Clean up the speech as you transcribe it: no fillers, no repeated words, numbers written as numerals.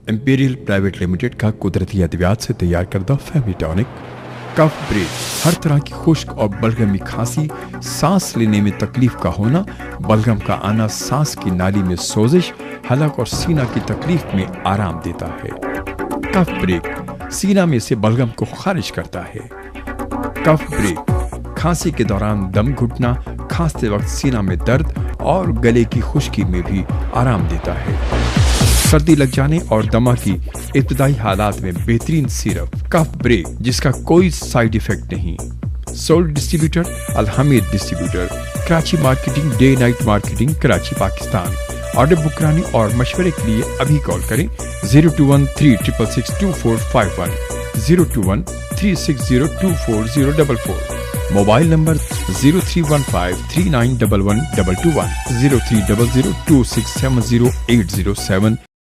Imperial private limited का कुदरती अद्वियात से तैयार करदा फैमिली टॉनिक कफ ब्रेक। हर तरह की खुश्क और बलगमी खांसी, सांस लेने में तकलीफ का होना, बलगम का आना, सांस की नाली में सोजिश, हलक और सीना की तकलीफ में आराम देता है। कफ ब्रेक सीना में से बलगम को खारिज करता है। कफ ब्रेक खांसी के दौरान दम घुटना, खांसते वक्त सीना में दर्द और गले की खुश्की में भी आराम देता है। सर्दी लग जाने और दमा की इब्तदाई हालात में बेहतरीन सिरप कफ ब्रेक, जिसका कोई साइड इफेक्ट नहीं। Sold distributor Al Hameed distributor, Karachi marketing, day night marketing, Karachi, Pakistan. Order book कराने और मशवरे के लिए अभी कॉल करें 0213662451, 0213602444, मोबाइल नंबर 0315391122, 030026708007।